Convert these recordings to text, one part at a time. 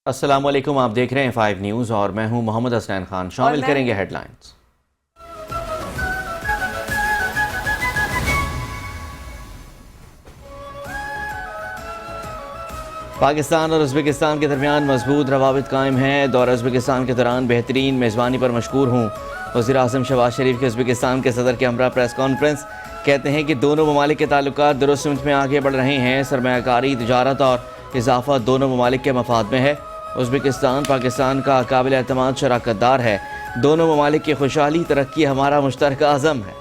अस्सलाम वालेकुम, आप देख रहे हैं 5 न्यूज़ और मैं हूं मोहम्मद हसनैन खान। शामिल करेंगे हेडलाइंस। पाकिस्तान और उज़्बेकिस्तान के दरमियान मजबूत रवाबित कायम हैं। दौरा उज़्बेकिस्तान के दौरान बेहतरीन मेज़बानी पर मशकूर हूँ। वज़ीर आज़म शहबाज शरीफ के उज़्बेकिस्तान के सदर के हमरा प्रेस कॉन्फ्रेंस। कहते हैं कि दोनों ममालिक के ताल्लुकात दुरुस्त सिमत में आगे बढ़ रहे हैं। सरमायाकारी, तिजारत और इजाफा दोनों ममालिक के मफाद में है। उज़्बेकिस्तान पाकिस्तान का काबिल एतमाद शराकतदार है। दोनों ममालिक की खुशहाली तरक्की हमारा मुश्तरका अज़म है।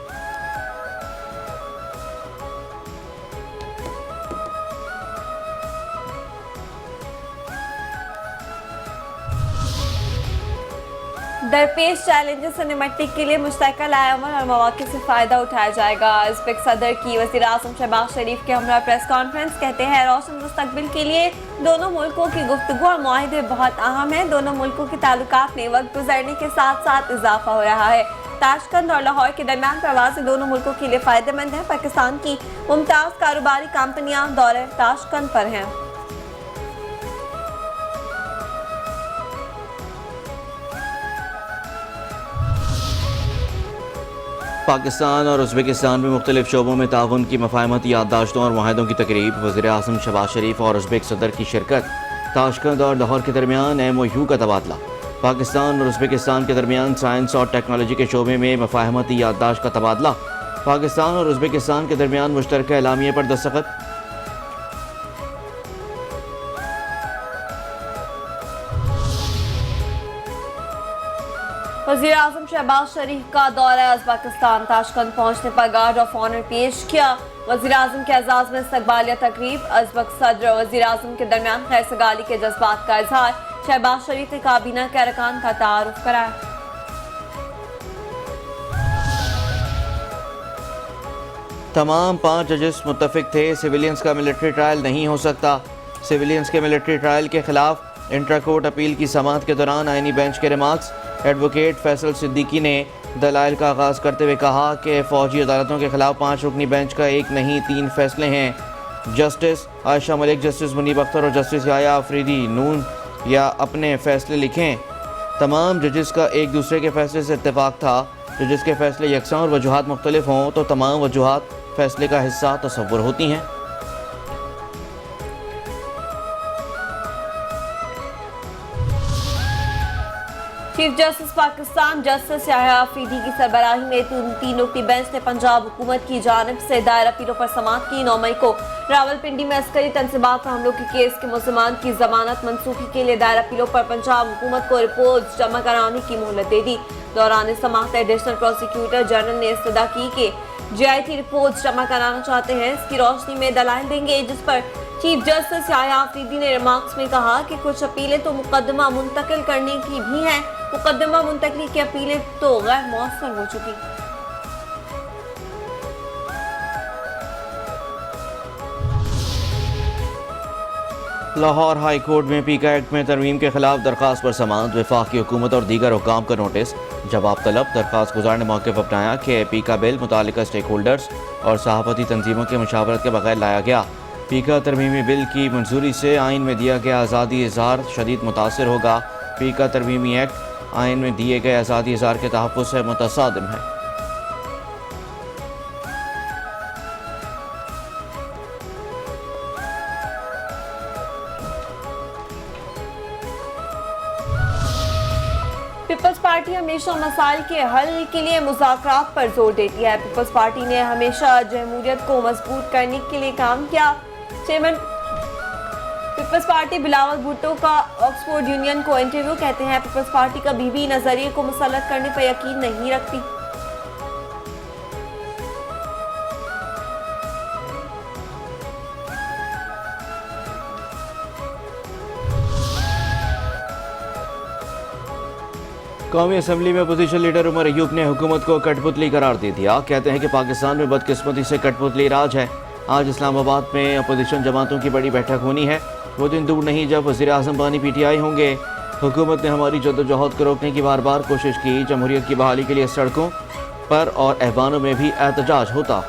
दरपेश चैलेंजेस से निपटने के लिए मुस्तकिल अमल और मौके से फ़ायदा उठाया जाएगा। उज़्बेक सदर की वज़ीर आज़म शहबाज शरीफ के हमरा प्रेस कॉन्फ्रेंस। कहते हैं रोशन मुस्तकबिल के लिए दोनों मुल्कों की गुफ्तगू और मुआहदे बहुत अहम है। दोनों मुल्कों के ताल्लुकात में वक्त गुजरने के साथ साथ इजाफा हो रहा है। ताशकंद और लाहौर के दरमियान प्रवासी दोनों मुल्कों के लिए फ़ायदेमंद है। पाकिस्तान की मुमताज़ कारोबारी कंपनियाँ दौरे ताशकंद पर हैं। पाकिस्तान और उज़्बेकिस्तान में मुख्तलिफ शोबों में ताउन की मफाहमती याददाश्तों और मुआहदों की तकरीब। वज़ीर आज़म शहबाज शरीफ और उज़्बेक सदर की शिरकत। ताशकंद और लाहौर के दरमियान MOU का तबादला। पाकिस्तान और उज़्बेकिस्तान के दरमियान साइंस और टेक्नोलॉजी के शोबे में मफाहमती याददाश्त का तबादला। पाकिस्तान और उज़्बेकिस्तान के दरमियान मुश्तरका एलामिया पर दस्तखत। वज़ीर आज़म शहबाज शरीफ का दौरा उज़्बेकिस्तान। ताशकंद पहुंचने पर गार्ड ऑफ ऑनर पेश किया। वज़ीर आज़म के एजाज़ में इस्तकबालिया तकरीब। उज़्बेक सदर और वज़ीर आज़म के दरमियान खैरसगाली के जज्बात का इजहार। शहबाज शरीफ ने काबीना के अरकान का तारुफ कराया। तमाम 5 जजेस मुत्तफिक थे, सिविलियंस का मिलिट्री ट्रायल नहीं हो सकता। सिविलियंस के मिलिट्री ट्रायल के खिलाफ इंट्रा कोर्ट अपील की समाअत के दौरान आईनी बेंच के रिमार्क्स। एडवोकेट फैसल सिद्दीकी ने दलाइल का आगाज़ करते हुए कहा कि फ़ौजी अदालतों के खिलाफ 5 रुकनी बेंच का एक नहीं 3 फैसले हैं। जस्टिस आयशा मलिक, जस्टिस मुनीब अख्तर और जस्टिस याया अफरीदी नून या अपने फैसले लिखें। तमाम जजेस का एक दूसरे के फैसले से इत्तेफाक था। जजेस के फैसले यकसा और वजूहात मुख्तलिफ हों तो तमाम वजूहात फैसले का हिस्सा तसव्वुर होती हैं। Chief justice Pakistan justice Yahya Afridi की सरबराही में 3 रुकनी बेंच ने पंजाब हुकूमत की जानिब से दायर अपीलों पर समाअत की। 9 मई को रावलपिंडी में अस्करी तनसीबात पर हमलों के केस के मुलज़मान की जमानत मनसूखी के लिए दायर अपीलों पर पंजाब हुकूमत को रिपोर्ट जमा कराने की मोहलत दे दी। दौरान समाअत एडिशनल प्रोसिक्यूटर जनरल ने इस्तदा की कि JIT रिपोर्ट जमा कराना चाहते हैं। इसकी रोशनी में दलाइल देंगे, जिस पर चीफ जस्टिस याया अफरीदी ने रिमार्क्स में कहा कि कुछ अपीलें तो मुकदमा मुंतकिल करने की भी हैं। मुकदमा मुंतकली की अपीलें तो गैर मौसर हो चुकी। लाहौर हाई कोर्ट में पीका एक्ट में तरमीम के खिलाफ दरख्वास्त पर समाअत। वफाकी हुकूमत और दीगर हुकाम का नोटिस। जवाब तलब। दरख्वास्त गुजार ने मौके पर अपनाया कि पीका बिल मुतालिका स्टेक होल्डर्स और सहाफती तंजीमों के मुशावरत के बगैर लाया गया। पीका तरमीमी बिल की मंजूरी से आइन में दिया गया आज़ादी इज़हार शदीद मुतासर होगा। पीका तरमीमी एक्ट आइन में दिए गए आज़ादी इज़हार के तहफ़्फ़ुज़ से मुतसादिम है। पीपल्स पार्टी हमेशा मसाइल के हल के लिए मुज़ाकरात पर जोर देती है। पीपल्स पार्टी ने हमेशा जमहूरियत को मजबूत करने के लिए काम किया। चेयरमैन पीपल्स पार्टी बिलावल भुट्टो का ऑक्सफोर्ड यूनियन को इंटरव्यू। कहते हैं पीपल्स पार्टी कभी भी नजरिए को मुसल्लत करने पर यकीन नहीं रखती। कौमी असम्बली में अपोजिशन लीडर उमर अयूब ने हुकूमत को कठपुतली करार दे दिया। कहते हैं कि पाकिस्तान में बदकिस्मती से कठपुतली राज है। आज इस्लामाबाद में अपोजिशन जमातों की बड़ी बैठक होनी है। वो दिन दूर नहीं जब वज़ीर आज़म बानी PTI होंगे। हुकूमत ने हमारी जद्दोजहद को रोकने की बार बार कोशिश की। जमहूरियत की बहाली के लिए सड़कों पर और ऐवानों में भी एहतजाज होता।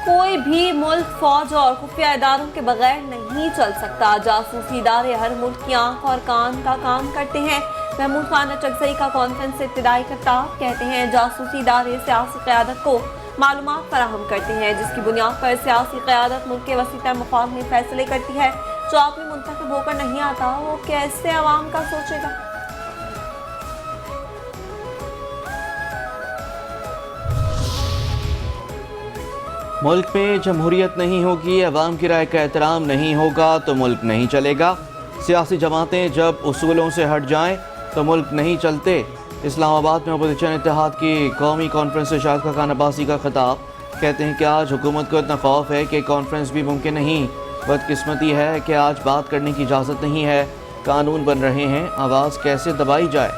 कोई भी मुल्क फौज और खुफिया इदारों के बगैर नहीं चल सकता। जासूसी इदारे हर मुल्क की आंख और कान का काम करते हैं। महमूद खान अचकजई का कॉन्फ्रेंस से इब्तिदाई खिताब कहते हैं जासूसी इदारे सियासी क़यादत को मालूमात फराहम करते हैं, जिसकी बुनियाद पर सियासी क़यादत मुल्क के वसीता मफाद में फैसले करती है। जो आदमी मुंतखब होकर नहीं आता वो कैसे आवाम का सोचेगा। मुल्क में जमहूरियत नहीं होगी, अवाम की राय का एहतराम नहीं होगा तो मुल्क नहीं चलेगा। सियासी जमातें जब उसूलों से हट जाएं तो मुल्क नहीं चलते। इस्लामाबाद में अपोजिशन इत्तेहाद की कौमी कॉन्फ्रेंस से शाहिद खान अब्बासी का खिताब कहते हैं कि आज हुकूमत को इतना खौफ है कि कॉन्फ्रेंस भी मुमकिन नहीं। बदकिस्मती है कि आज बात करने की इजाज़त नहीं है। कानून बन रहे हैं, आवाज़ कैसे दबाई जाए।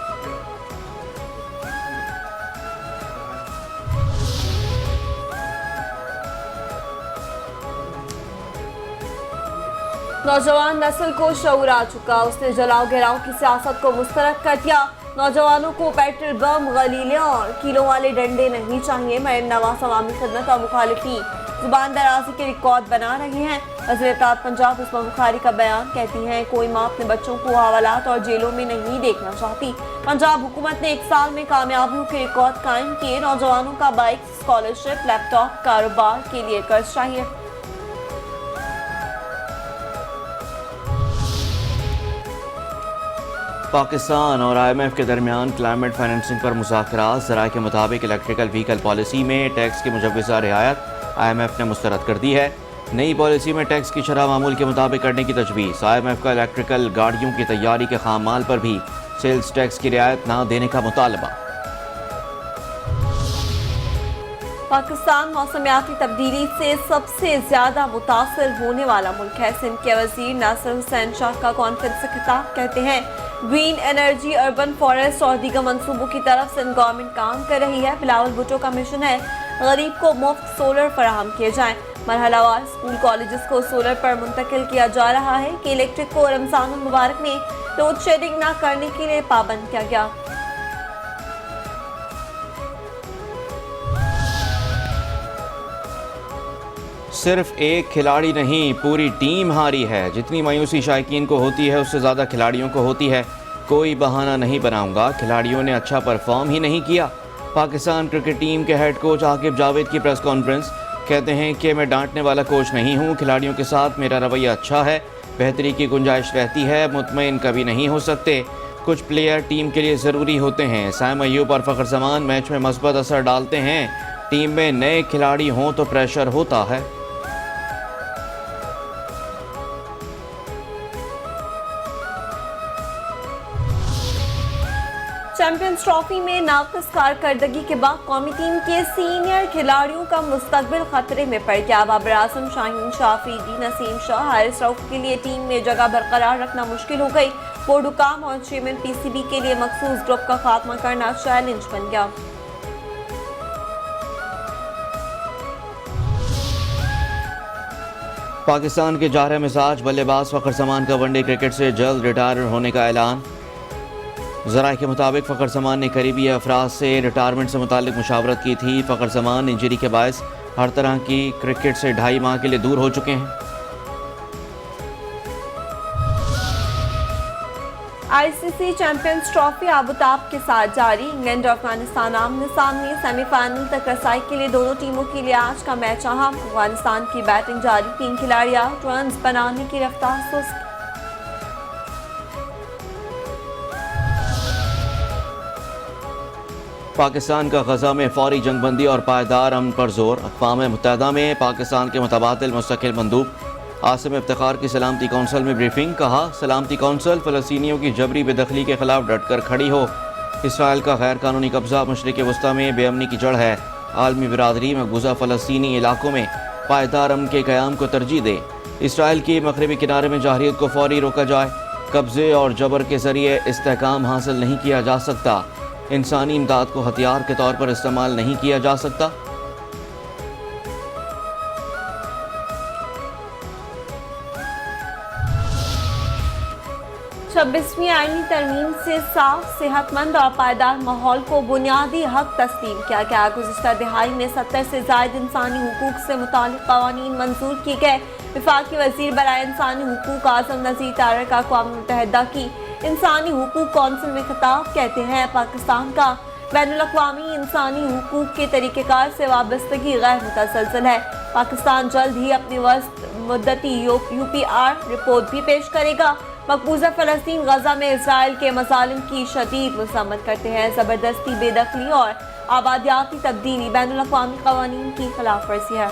नौजवान नस्ल को शऊर आ चुका, उसने जलाओ गिराओ की सियासत को मुस्तरद कर दिया। नौजवानों को पेट्रोल बम, गलीले और कीलों वाले डंडे नहीं चाहिए। मरीम नवाज अवामी खिदमत और मुखालिफी जुबान दराजी के रिकॉर्ड बना रहे हैं। वज़ीर-ए-इत्तेहाद पंजाब उस्मा बुखारी का बयान कहती हैं कोई माँ अपने बच्चों को हवालात और जेलों में नहीं देखना चाहती। पंजाब हुकूमत ने 1 साल में कामयाबियों के रिकॉर्ड कायम किए। नौजवानों का बाइक, स्कॉलरशिप, लैपटॉप, कारोबार के लिए कर्ज चाहिए। पाकिस्तान और IMF के दरमियान क्लाइमेट फाइनेंसिंग पर मुज़ाकरात। ज़राए के मुताबिक इलेक्ट्रिकल व्हीकल पॉलिसी में टैक्स की मुजव्वज़ा रियायत IMF ने मुस्तरद कर दी है। नई पॉलिसी में टैक्स की शरह मामूल के मुताबिक करने की तजवीज़। IMF का इलेक्ट्रिकल गाड़ियों की तैयारी के खाम माल पर भी सेल्स टैक्स की रियायत ना देने का मुतालबा। पाकिस्तान मौसमियाती तब्दीली से सबसे ज्यादा मुतासर होने वाला मुल्क है। सिंध के वजीर नासिर हुसैन शाह का कॉन्फ्रेंस से खिताब कहते हैं ग्रीन एनर्जी, अर्बन फॉरेस्ट और दीगर मंसूबों की तरफ सिंध गवर्नमेंट काम कर रही है। बिलावल भुट्टो का मिशन है गरीब को मुफ्त सोलर फराहम किए जाएं। मरहलावार स्कूल कॉलेजेस को सोलर पर मुंतकिल किया जा रहा है कि इलेक्ट्रिक को रमजान मुबारक में लोड शेडिंग न करने के लिए पाबंद किया गया। सिर्फ एक खिलाड़ी नहीं, पूरी टीम हारी है। जितनी मायूसी शायकीन को होती है उससे ज़्यादा खिलाड़ियों को होती है। कोई बहाना नहीं बनाऊंगा, खिलाड़ियों ने अच्छा परफॉर्म ही नहीं किया। पाकिस्तान क्रिकेट टीम के हेड कोच आकिब जावेद की प्रेस कॉन्फ्रेंस कहते हैं कि मैं डांटने वाला कोच नहीं हूं। खिलाड़ियों के साथ मेरा रवैया अच्छा है, बेहतरी की गुंजाइश रहती है, मुतमईन कभी नहीं हो सकते। कुछ प्लेयर टीम के लिए ज़रूरी होते हैं। साइम अय्यूब और फ़खर जमान मैच में मस्बत असर डालते हैं। टीम में नए खिलाड़ी हों तो प्रेशर होता है। चैंपियंस ट्रॉफी में नाक़िस कारकर्दगी के बाद कौमी टीम के सीनियर खिलाड़ियों का मुस्तकबिल खतरे में पड़ गया। बाबर आजम, शाहीन शाह अफरीदी, नसीम शाह, हारिस रऊफ के लिए टीम में जगह बरकरार रखना मुश्किल हो गई। बोर्ड हुकाम और चेयरमैन PCB के लिए मखसूस ग्रुप का खात्मा करना चैलेंज बन गया। पाकिस्तान के जारह मिजाज बल्लेबाज फ़खर जमान का वनडे क्रिकेट से जल्द रिटायर होने का ऐलान। ज़राए के मुताबिक फ़खर जमान ने करीबी अफराद से रिटायरमेंट से मुताल्लिक मुशावरत की थी। फ़खर जमान इंजरी के बायस हर तरह की क्रिकेट से 2.5 माह के लिए दूर हो चुके हैं। ICC चैंपियंस ट्रॉफी आबुताब के साथ जारी। इंग्लैंड और अफगानिस्तान आमने सामने, सेमीफाइनल तक रसाई के लिए दोनों टीमों के लिए आज का मैच अहम। अफगानिस्तान की बैटिंग जारी, 3 खिलाड़ी आउट, रन्स बनाने की रफ्तार सुस्त। पाकिस्तान का गजा में फौरी जंगबंदी और पायदार अमन पर जोर। अक़वाम मुत्तहिदा में पाकिस्तान के मुतबादिल मुस्तकिल मंदूब आसिम इफ्तिखार की सलामती कौंसिल में ब्रीफिंग। कहा सलामती कौंसिल फ़लस्तीनियों की जबरी बेदखली के खिलाफ डट कर खड़ी हो। इसराइल का गैर कानूनी कब्जा मशरिक़ वस्ता में बेअमनी की जड़ है। आलमी बिरादरी मकबूजा फ़लस्तीनी इलाकों में पायदार अमन के क़याम को तरजीह दे। इसराइल की मगरबी किनारे में जाहिरियत को फौरी रोका जाए। कब्ज़े और जबर के ज़रिए इस्तेहकाम हासिल नहीं किया जा सकता। इंसानी इमदाद को हथियार के तौर पर इस्तेमाल नहीं किया जा सकता। 26वीं आईनी तरमीम से साफ, सेहतमंद और पायदार माहौल को बुनियादी हक तस्लीम किया गया। गुज़िश्ता दिहाई में 70 से ज़ायद इंसानी हुकूक से मुतालिक क़वानीन मंजूर किए गए। वफाकी वज़ीर बराए इंसानी हुकूक आज़म नज़ीर तारक अक़वाम मुत्तहिदा की इंसानी हुकूक कौंसिल में खिताब कहते हैं, पाकिस्तान का बैनुल-अक़वामी इंसानी हुकूक के तरीक़ेकार से वाबस्तगी गैर मुतसलसल है। पाकिस्तान जल्द ही अपनी वस्त मुद्दती UPR रिपोर्ट भी पेश करेगा। मकबूजा फ़लस्तीन गजा में इसराइल के मज़ालिम की शदीद मज़म्मत करते हैं। ज़बरदस्ती, बेदखली और आबादियाती तब्दीली बैनुल-अक़वामी क़वानीन की खिलाफ वर्जी है।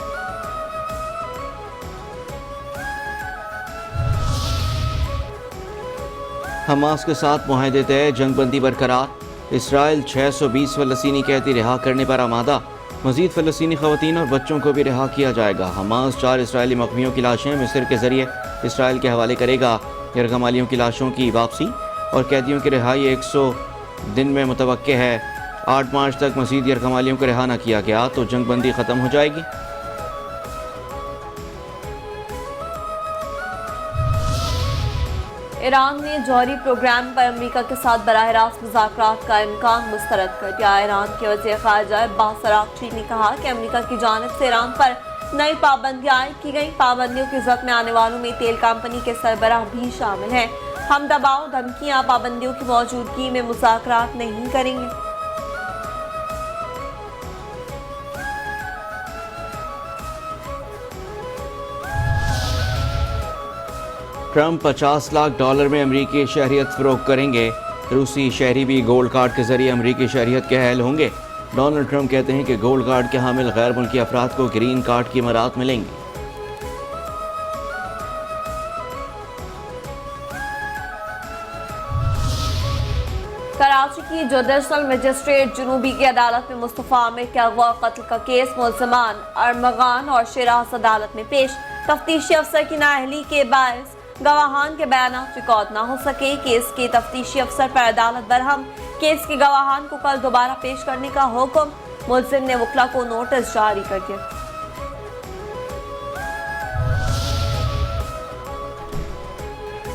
हमास के साथ मुआहदे तय, जंगबंदी बरकरार। इसराइल 620 फ़लस्तीनी कैदी रिहा करने पर आमादा। मज़ीद फ़लस्तीनी ख़वातीन और बच्चों को भी रिहा किया जाएगा। हमास 4 इसराइली मक़मियों की लाशें मिस्र के ज़रिए इसराइल के हवाले करेगा। यरगमालियों की लाशों की वापसी और कैदियों की रिहाई 100 दिन में मुतवक्के है। 8 मार्च तक मज़ीद यरगमालियों को रिहा न किया गया तो जंगबंदी ख़त्म हो जाएगी। ईरान ने जौहरी प्रोग्राम पर अमेरिका के साथ बराह रास्त मुज़ाकरात का इम्कान मुस्तरद कर दिया। ईरान के वज़ीर ख़ारिजा अब्बास अराग़ची ने कहा कि अमेरिका की जानिब से ईरान पर नई पाबंदियां आयद की गई। पाबंदियों की जद में आने वालों में तेल कंपनी के सरबराह भी शामिल हैं। हम दबाव, धमकियां, पाबंदियों की मौजूदगी में मुज़ाकरात नहीं करेंगे। ट्रंप $50 लाख में अमरीकी शहरियत फ़रोग़ करेंगे। रूसी शहरी भी गोल्ड कार्ड के ज़रिए अमरीकी शहरियत के अहल होंगे। डोनाल्ड ट्रंप कहते हैं कि गोल्ड कार्ड के हामिल गैर मुल्की अफराद को ग्रीन कार्ड की मरात मिलेंगी। कराची की जुडिशल मजिस्ट्रेट जुनूबी की अदालत में मुस्तफ़ा आमिर के अगवा कत्ल का केस मुल्ज़िमान अरमगान और शिराज अदालत में पेश। तफ्तीशी अफसर की नाअहली के बायस गवाहान के बयानात रिकॉर्ड न हो सके। केस के तफ्तीशी अफसर पर अदालत बरहम। केस के गवाहान को कल दोबारा पेश करने का हुक्म। मुल्ज़िम ने वकला को नोटिस जारी कर दिया।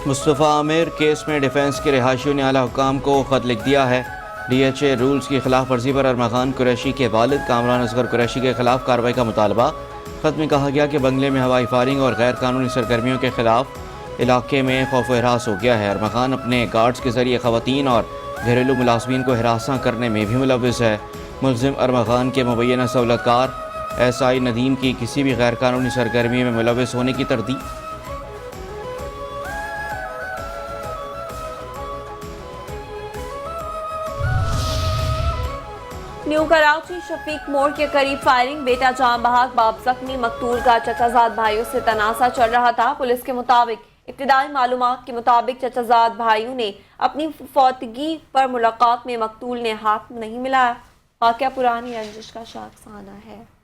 मुस्तफ़ा आमिर केस में डिफेंस के रिहायशियों ने आला हुकाम को ख़त लिख दिया है। DHA रूल्स की खिलाफ वर्जी पर अरमगान कुरैशी के वालिद कामरान असगर कुरैशी के खिलाफ कार्रवाई का मुतालबा। ख़त में कहा गया कि बंगले में हवाई फायरिंग और गैर कानूनी सरगर्मियों के खिलाफ इलाके में खौफ हिरास हो गया है। अरमगान अपने गार्ड्स के ज़रिए ख़वातीन और घरेलू मुलाजमीन को हिरासा करने में भी मुलव्विस है। मुल्ज़िम अरमगान के मुबैना सहूलतकार SI नदीम की किसी भी गैर कानूनी सरगर्मी में मुलव्विस होने की तरदीद। न्यू कराची शफीक मोड़ के करीब फायरिंग, बेटा जान बहाक बाप जख्मी। मकतूल का चचाजाद भाइयों से तनासा चल रहा था। पुलिस के मुताबिक इब्तिदाई मालूमात के मुताबिक चचाजाद भाइयों ने अपनी फौतगी पर मुलाकात में मकतूल ने हाथ नहीं मिलाया। वाक़या पुरानी रंजिश का शाखसाना है।